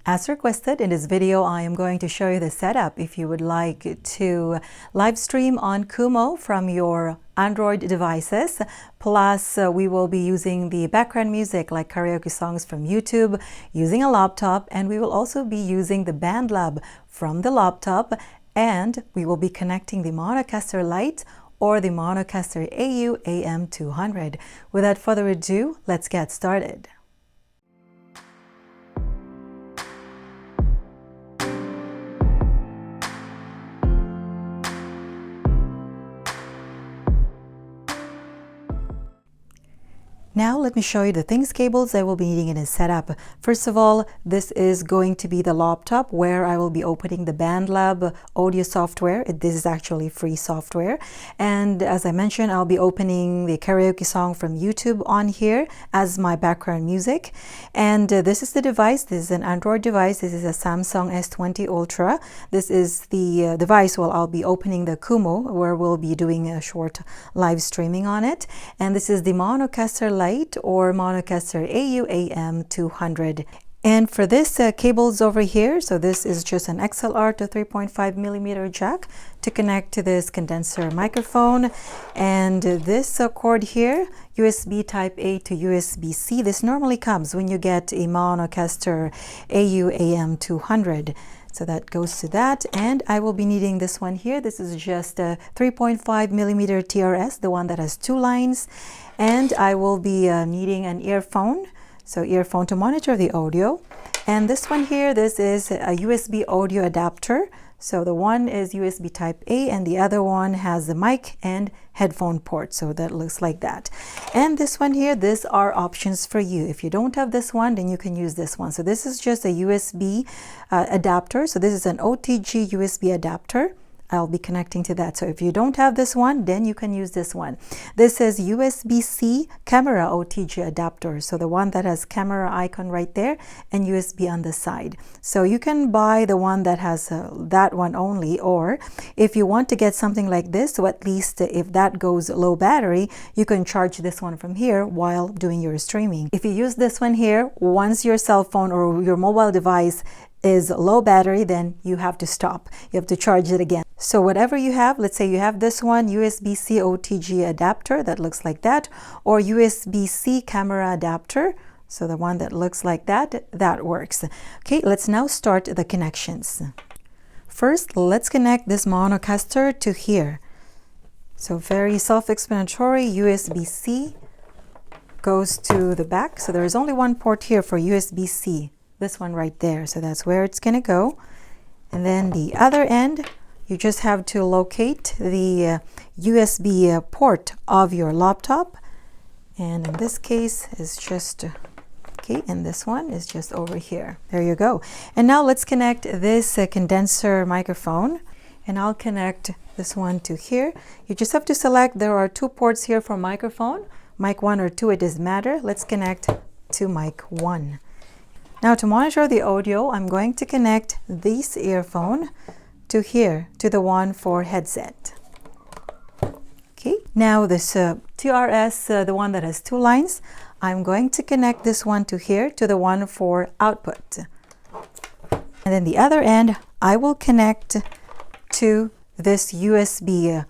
As requested, in this video, I am going to show you the setup if you would like to live stream on KUMU from your Android devices. Plus, we will be using the background music like karaoke songs from YouTube using a laptop, and we will also be using the BandLab from the laptop, and we will be connecting the Maonocaster Lite or the Maonocaster AM200. Without further ado, let's get started. Now let me show you the things cables I will be needing in a setup. First of all, this is going to be the laptop where I will be opening the BandLab audio software. This is actually free software. And as I mentioned, I'll be opening the karaoke song from YouTube on here as my background music. And this is the device. This is an Android device. This is a Samsung S20 Ultra. This is the device where I'll be opening the KUMU, where we'll be doing a short live streaming on it. And this is the Maonocaster Lite or Maonocaster AM200. And for this cables over here, so this is just an XLR to 3.5mm jack to connect to this condenser microphone. And this cord here, USB type A to USB C, this normally comes when you get a Maonocaster AM200. So that goes to that, and I will be needing this one here. This is just a 3.5mm TRS, the one that has two lines, and I will be needing an earphone, so earphone to monitor the audio. And this one here, this is a USB audio adapter. So the one is USB type A and the other one has the mic and headphone port. So that looks like that. And this one here, these are options for you. If you don't have this one, then you can use this one. So this is just a USB adapter. So this is an OTG USB adapter. I'll be connecting to that. So if you don't have this one, then you can use this one. This is USB C camera OTG adapter. So the one that has camera icon right there and USB on the side. So you can buy the one that has that one only, or if you want to get something like this, so at least if that goes low battery, you can charge this one from here while doing your streaming. If you use this one here, once your cell phone or your mobile device is low battery, then you have to stop. You have to charge it again. So whatever you have, let's say you have this one, USB C OTG adapter that looks like that, or USB C camera adapter. So the one that looks like that, that works. Okay, let's now start the connections. First, let's connect this Maonocaster to here. So very self-explanatory, USB C goes to the back. So there is only one port here for USB C. This one right there, so that's where it's gonna go. And then the other end, you just have to locate the USB port of your laptop, and in this case is just okay, and this one is just over here. There you go. And now let's connect this condenser microphone, and I'll connect this one to here. You just have to select, there are two ports here for microphone, mic 1 or 2, it doesn't matter. Let's connect to mic 1. Now to monitor the audio, I'm going to connect this earphone to here, to the one for headset. Okay, now this TRS, the one that has two lines, I'm going to connect this one to here, to the one for output. And then the other end, I will connect to this USB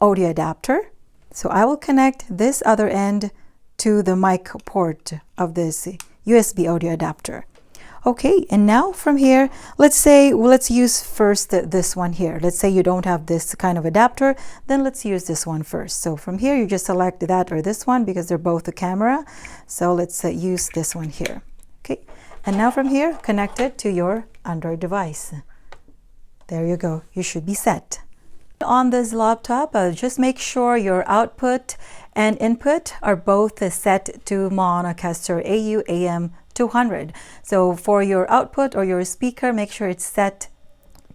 audio adapter. So I will connect this other end to the mic port of this USB audio adapter. Okay, and now from here, let's use first this one here. Let's say you don't have this kind of adapter, then let's use this one first. So from here, you just select that or this one because they're both the camera. So let's use this one here. Okay, and now from here, connect it to your Android device. There you go, you should be set. On this laptop, just make sure your output and input are both set to Maonocaster AM200. So for your output or your speaker, make sure it's set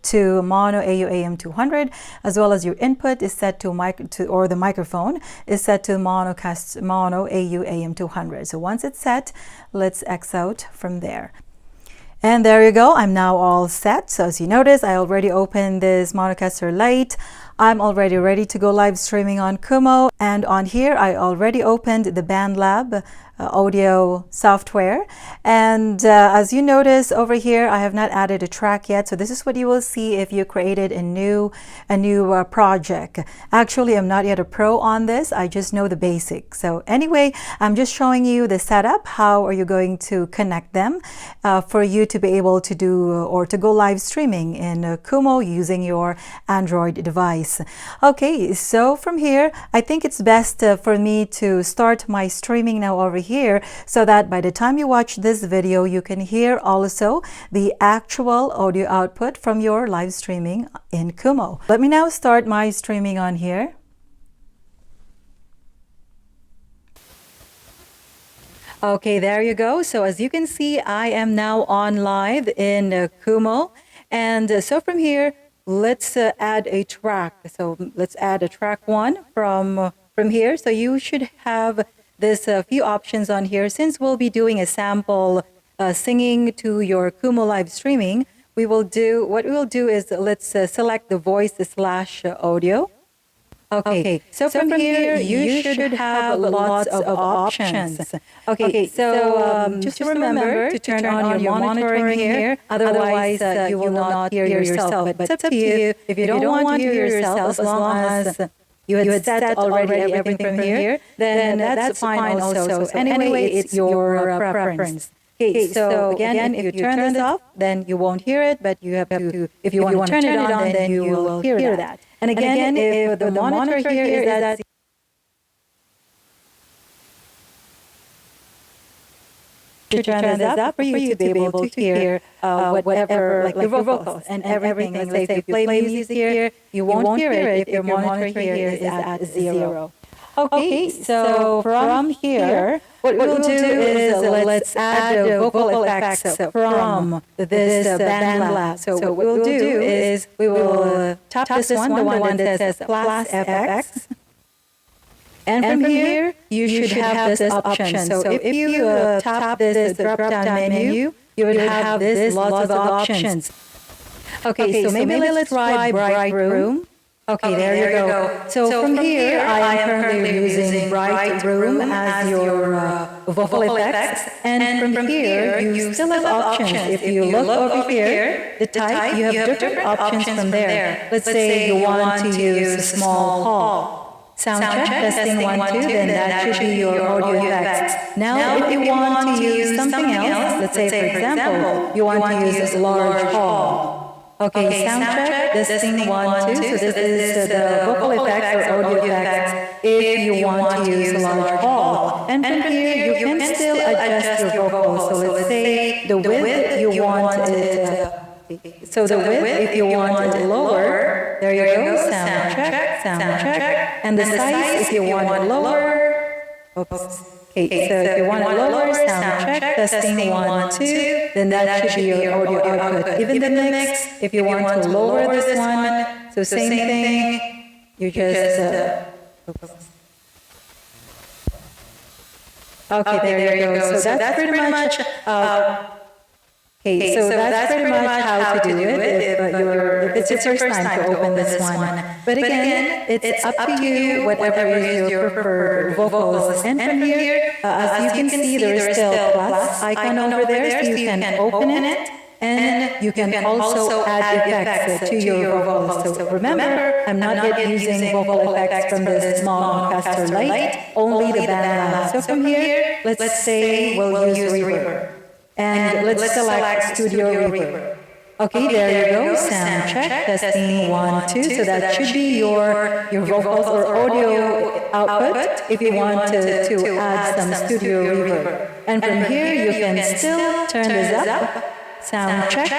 to Mono AM200, as well as your input is set to the microphone is set to Mono AM200. So once it's set, let's X out from there. And there you go, I'm now all set. So as you notice, I already opened this Maonocaster Lite. I'm already ready to go live streaming on KUMU. And on here, I already opened the BandLab audio software. And as you notice over here, I have not added a track yet. So this is what you will see if you created a new project. Actually, I'm not yet a pro on this. I just know the basics. So anyway, I'm just showing you the setup. How are you going to connect them for you to be able to do or to go live streaming in KUMU using your Android device. Okay, so from here, I think it's best for me to start my streaming now over here, so that by the time you watch this video, you can hear also the actual audio output from your live streaming in KUMU. Let me now start my streaming on here. Okay, there you go. So as you can see, I am now on live in KUMU. And so from here, let's add a track. So let's add a track 1 from here. So you should have this few options on here. Since we'll be doing a sample singing to your KUMU live streaming, what we will do is let's select the voice/audio. Okay, so from here you should have lots of options. Okay, so just remember to turn on your monitoring here, otherwise you will not hear yourself. But it's up to you. If you don't want to hear yourself, as long as you had set already everything from here, then that's fine also. So anyway, it's your preference. Okay, so again, if you turn this off, then you won't hear it, but you have to, if you want to turn it on, then you will hear that. And again, if the monitor here is that to turn this up for you to be able to hear whatever, like the vocals and everything. Let's say if you play music here, you won't hear it if your monitor here is at 0. Okay, so from here, what we'll do is let's add vocal effects from this BandLab. So what we'll do is we will tap this one, the one that says plus FX. And from here, you should have this option. So if you tap this drop-down menu, you would have this lots of options. Okay, so maybe let's try Bright Room. Okay, there you go. So from here, I am currently using Bright Room as your vocal effects. And from here, you still have options. If you look over here, the type, you have different options from there. Let's say you want to use a small hall. Sound check, testing 1, 2, then that should be your audio effects. Now, if you want to use something else, let's say, for example, you want to use a large hall. Okay, sound check, testing 1, 2. So this is the vocal effects or audio effects if you want to use a large hall. And from here, you can still adjust your vocals. So let's say the width you want it. So the width, if you want it lower, there you go, sound check, and the size, if you want it lower, okay, so if you want it lower, sound check, testing 1, 2, then that should be your audio output. Even the mix, if you want to lower this one, so same thing, you just, okay, there you go, so that's pretty much, okay, so that's pretty much how to do it if it's your first time to open this one. But again, it's up to you, whatever is your preferred vocals. And from here, as you can see, there is still plus icon over there, so you can open it. And you can also add effects to your vocals. So remember, I'm not yet using vocal effects from this Maonocaster Lite, only the BandLab. So from here, let's say we'll use reverb. And let's select Studio Reverb. Okay, there you go, sound check, testing 1, 2. So that should be your vocals or audio output if you want to add some Studio Reverb. And from here, you can still turn this up. Sound check,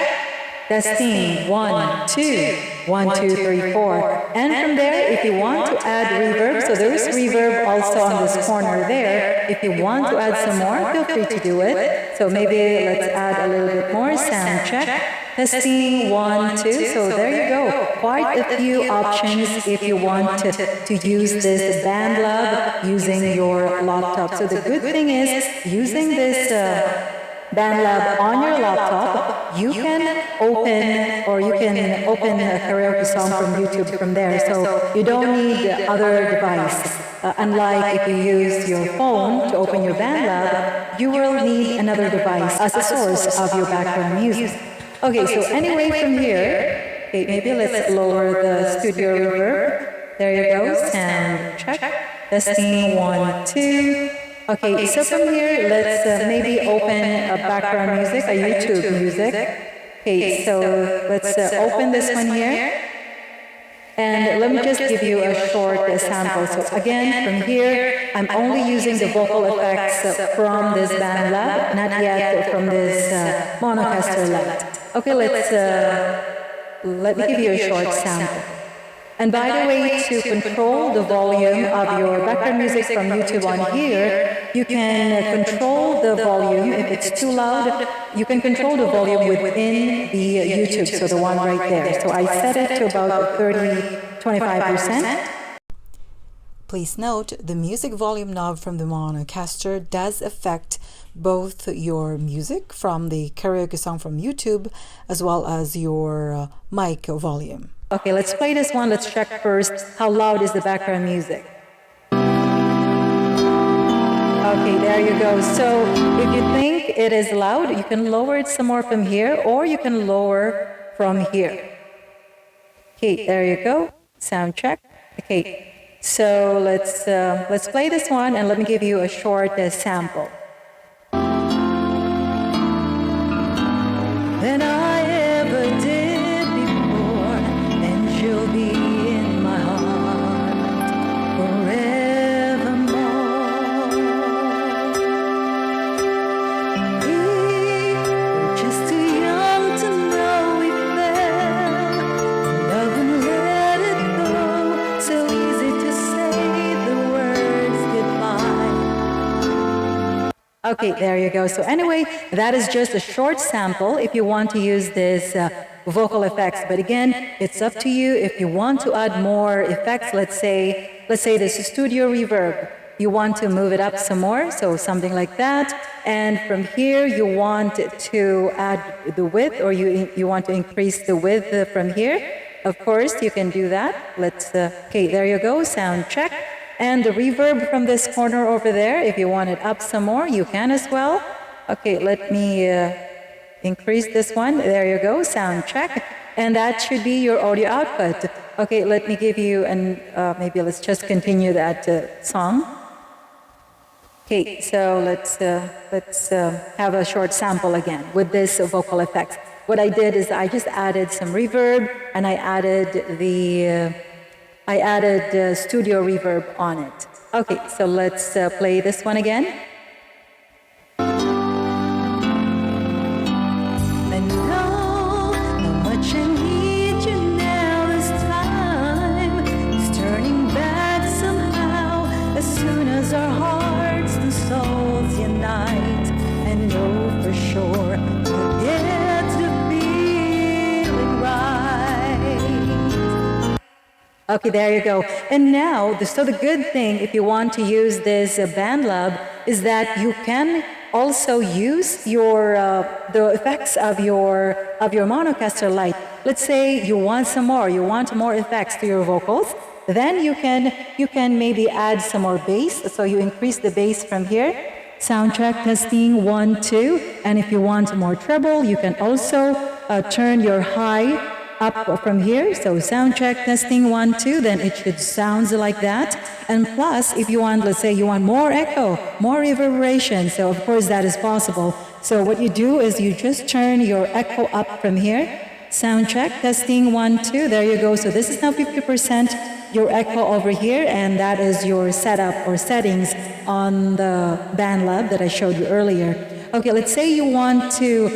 testing 1, 2, 1, 2, 3, 4. And from there, if you want to add reverb, so there is reverb also on this corner there. If you want to add some more, feel free to do it. So maybe let's add a little bit more. Sound check, testing 1, 2. So there you go. Quite a few options if you want to use this BandLab using your laptop. So the good thing is using this BandLab on your laptop, you can open a karaoke song from YouTube from there. So you don't need other device. Unlike if you use your phone to open your BandLab, you will need another device as a source of your background music. Okay, so anyway from here, okay, maybe let's lower the studio reverb. There you go, sound check. Testing 1, 2. Okay, so from here, let's maybe open a background music, a YouTube music. Okay, so let's open this one here. And let me just give you a short sample. So again, from here, I'm only using the vocal effects from this BandLab, not yet from this Maonocaster Lite. Okay, let me give you a short sample. And by the way, to control the volume of your background music from YouTube on here, you can control the volume. If it's too loud, you can control the volume within the YouTube, so the one right there. So I set it to about 25%. Please note, the music volume knob from the Maonocaster does affect both your music from the karaoke song from YouTube as well as your mic volume. Okay, let's play this one. Let's check first how loud is the background music. Okay, there you go. So if you think it is loud, you can lower it some more from here, or you can lower from here. Okay, there you go. Sound check. Okay, so let's play this one, and let me give you a short sample. Than I ever did before, and you'll be in my heart forevermore. We were just too young to know we fell. Love and let it go. So easy to say the words goodbye. Okay, there you go. So anyway, that is just a short sample if you want to use this vocal effects. But again, it's up to you. If you want to add more effects, let's say this is studio reverb. You want to move it up some more, so something like that. And from here, you want to add the width, or you want to increase the width from here. Of course, you can do that. Okay, there you go, sound check. And the reverb from this corner over there, if you want it up some more, you can as well. Okay, let me increase this one. There you go, sound check. And that should be your audio output. Okay, let me give you, maybe let's just continue that song. Okay, so let's have a short sample again with this vocal effects. What I did is I just added some reverb, and I added studio reverb on it. Okay, so let's play this one again. I know how much I need you now. This time is turning back somehow. As soon as our hearts and souls unite, I know for sure we'll get to feeling right. Okay, there you go. And now, so the good thing, if you want to use this BandLab, is that you can also use your the effects of your Maonocaster Lite. Let's say you want some more, you want more effects to your vocals. Then you can maybe add some more bass. So you increase the bass from here. Sound check, testing 1, 2. And if you want more treble, you can also turn your high up from here. So sound check, testing 1, 2, then it should sound like that. And plus, if you want, let's say you want more echo, more reverberation, so of course that is possible. So what you do is you just turn your echo up from here. Sound check, testing 1, 2, there you go. So this is now 50% your echo over here, and that is your setup or settings on the BandLab that I showed you earlier. Okay, let's say you want to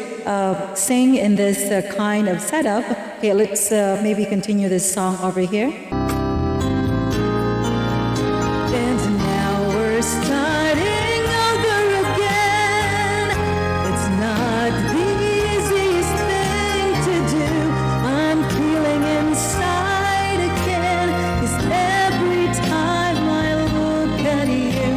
sing in this kind of setup. Okay, let's maybe continue this song over here. And now we're starting over again. It's not the easiest thing to do. I'm feeling inside again, 'cause every time I look at you.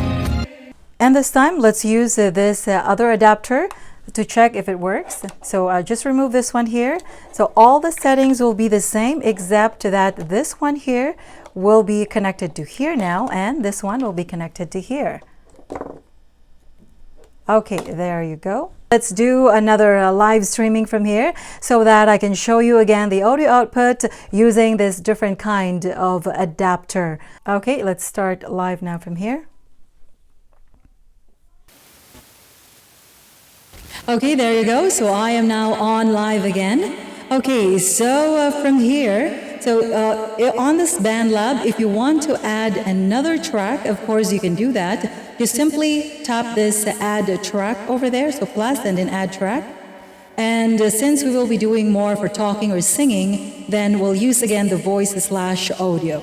And this time, let's use this other adapter. to check if it works. So just remove this one here. So all the settings will be the same, except that this one here will be connected to here now, and this one will be connected to here. Okay, there you go. Let's do another live streaming from here so that I can show you again the audio output using this different kind of adapter. Okay, let's start live now from here. Okay, there you go. So I am now on live again. Okay, so from here, on this BandLab, if you want to add another track, of course you can do that. You simply tap this add track over there, so plus and then add track. And since we will be doing more for talking or singing, then we'll use again the voice/audio.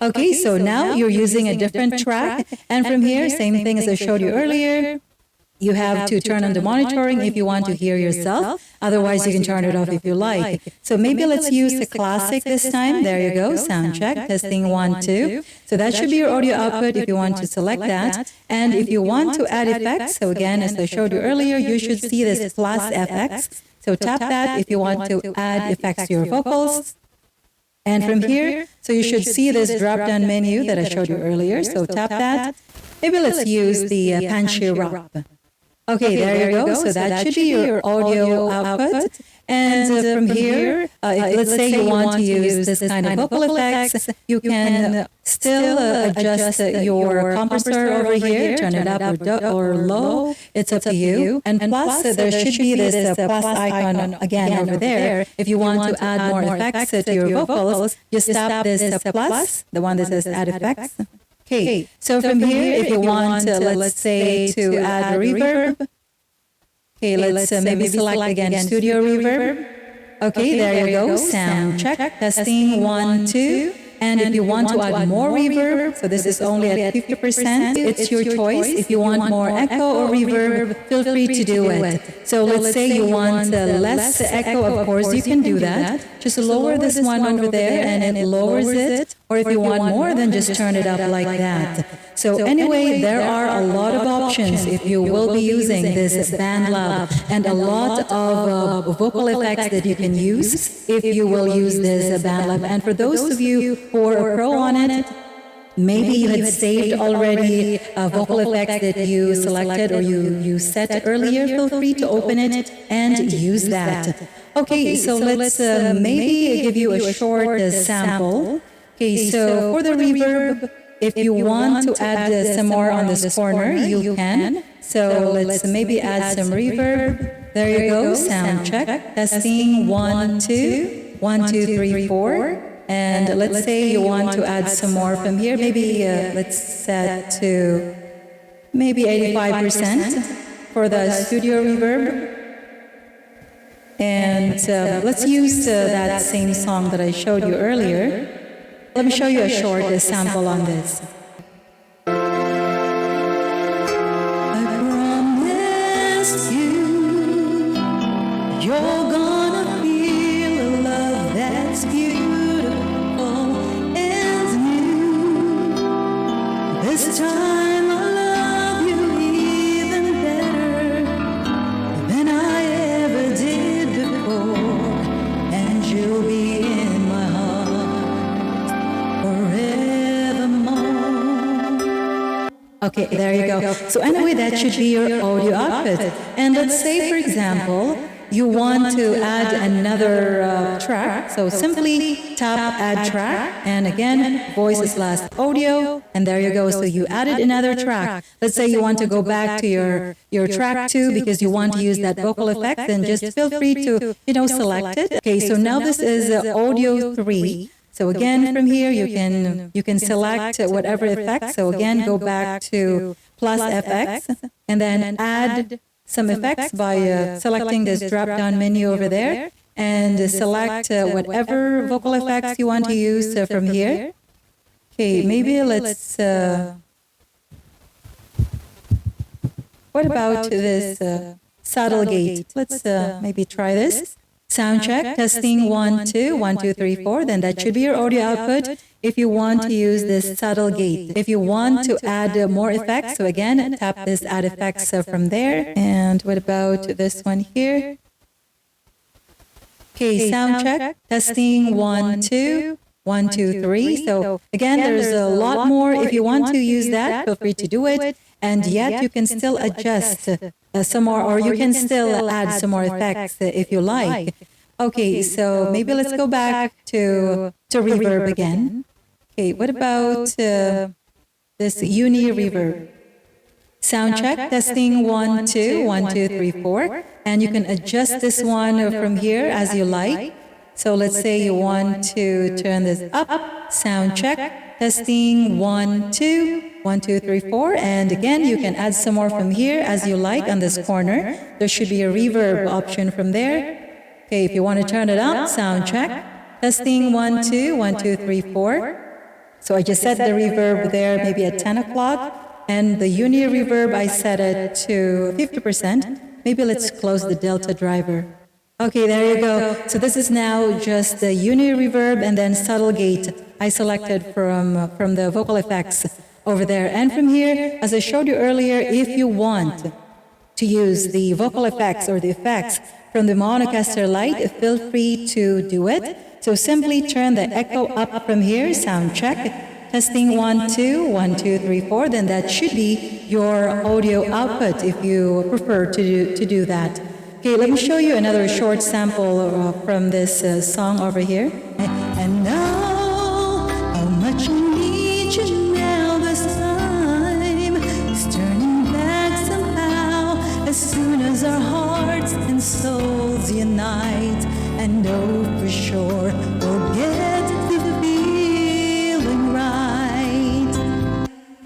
Okay, so now you're using a different track. And from here, same thing as I showed you earlier. You have to turn on the monitoring if you want to hear yourself. Otherwise, you can turn it off if you like. So maybe let's use the classic this time. There you go. Sound check. Testing 1, 2. So that should be your audio output if you want to select that. And if you want to add effects, so again, as I showed you earlier, you should see this plus FX. So tap that if you want to add effects to your vocals. And from here, so you should see this drop-down menu that I showed you earlier. So tap that. Maybe let's use the punchy rap. Okay, there you go. So that should be your audio output. And from here, let's say you want to use this kind of vocal effects, you can still adjust your compressor over here, turn it up or low. It's up to you. And plus, there should be this plus icon again over there. If you want to add more effects to your vocals, just tap this plus, the one that says add effects. Okay, so from here, if you want, let's say, to add reverb, okay, let's maybe select again studio reverb. Okay, there you go, sound check, testing 1, 2. And if you want to add more reverb, so this is only at 50%, it's your choice. If you want more echo or reverb, feel free to do it. So let's say you want less echo, of course you can do that. Just lower this one over there and it lowers it. Or if you want more, then just turn it up like that. So anyway, there are a lot of options if you will be using this BandLab, and a lot of vocal effects that you can use if you will use this BandLab. And for those of you who are a pro on it, maybe you had saved already vocal effects that you selected or you set earlier, feel free to open it and use that. Okay, so let's maybe give you a short sample. Okay, so for the reverb, if you want to add some more on this corner, you can. So let's maybe add some reverb. There you go, sound check. Testing 1, 2, 1, 2, 3, 4. And let's say you want to add some more from here. Maybe let's set to maybe 85% for the studio reverb. And let's use that same song that I showed you earlier. Let me show you a short sample on this. I promise you, you're gonna feel a love that's beautiful and new. This time I'll love you even better than I ever did before, and you'll be in my heart forevermore. Okay, there you go. So anyway, that should be your audio output. And let's say, for example, you want to add another track. So simply tap add track, and again, voice/audio, and there you go. So you added another track. Let's say you want to go back to your track 2 because you want to use that vocal effect, then just feel free to, select it. Okay, so now this is audio 3. So again, from here, you can select whatever effect. So again, go back to plus FX, and then add some effects by selecting this drop-down menu over there, and select whatever vocal effects you want to use from here. Okay, maybe let's... what about this saddle gate? Let's maybe try this. Sound check, testing 1, 2, 1, 2, 3, 4. Then that should be your audio output if you want to use this subtle gate. If you want to add more effects, so again, tap this add effects from there. And what about this one here? Okay, sound check, testing 1, 2, 1, 2, 3. So again, there's a lot more. If you want to use that, feel free to do it. And yet you can still adjust some more, or you can still add some more effects if you like. Okay, so maybe let's go back to reverb again. Okay, what about this uni reverb? Sound check, testing 1, 2, 1, 2, 3, 4. And you can adjust this one from here as you like. So let's say you want to turn this up. Sound check, testing 1, 2, 1, 2, 3, 4. And again, you can add some more from here as you like on this corner. There should be a reverb option from there. Okay, if you want to turn it up, sound check, testing 1, 2, 1, 2, 3, 4. So I just set the reverb there maybe at 10 o'clock. And the uni reverb, I set it to 50%. Maybe let's close the delta driver. Okay, there you go. So this is now just the uni reverb and then subtle gate I selected from the vocal effects over there. And from here, as I showed you earlier, if you want to use the vocal effects or the effects from the Maonocaster Lite, feel free to do it. So simply turn the echo up from here, sound check. Testing 1, 2, 1, 2, 3, 4. Then that should be your audio output if you prefer to do that. Okay, let me show you another short sample from this song over here. And now, how much I need you now this time is turning back somehow as soon as our hearts and souls unite. And know for sure we'll get to the feeling right.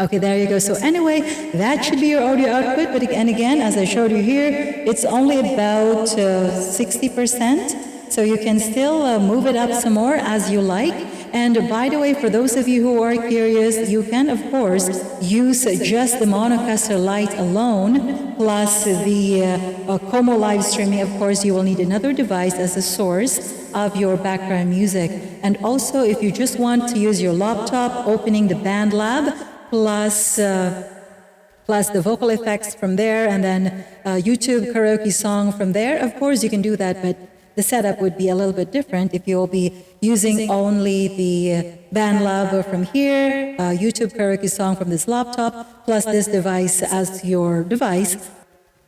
Okay, there you go. So anyway, that should be your audio output. But again, as I showed you here, it's only about 60%. So you can still move it up some more as you like. And by the way, for those of you who are curious, you can, of course, use just the Maonocaster Lite alone, plus the KUMU Live Streaming. Of course, you will need another device as a source of your background music. And also, if you just want to use your laptop, opening the BandLab, plus the vocal effects from there, and then YouTube karaoke song from there, of course, you can do that, but the setup would be a little bit different if you'll be using only the BandLab from here, YouTube karaoke song from this laptop, plus this device as your device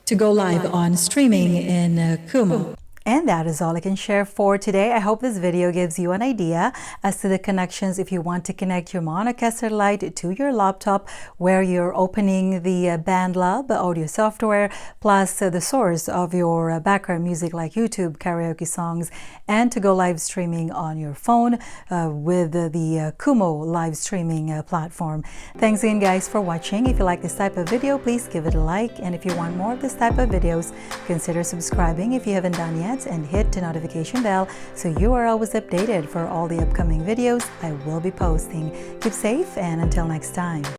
to go live on streaming in KUMU. And that is all I can share for today. I hope this video gives you an idea as to the connections if you want to connect your Maonocaster Lite to your laptop, where you're opening the BandLab audio software, plus the source of your background music like YouTube karaoke songs, and to go live streaming on your phone with the KUMU Live Streaming platform. Thanks again, guys, for watching. If you like this type of video, please give it a like. And if you want more of this type of videos, consider subscribing if you haven't done yet, and hit the notification bell so you are always updated for all the upcoming videos I will be posting. Keep safe, and until next time.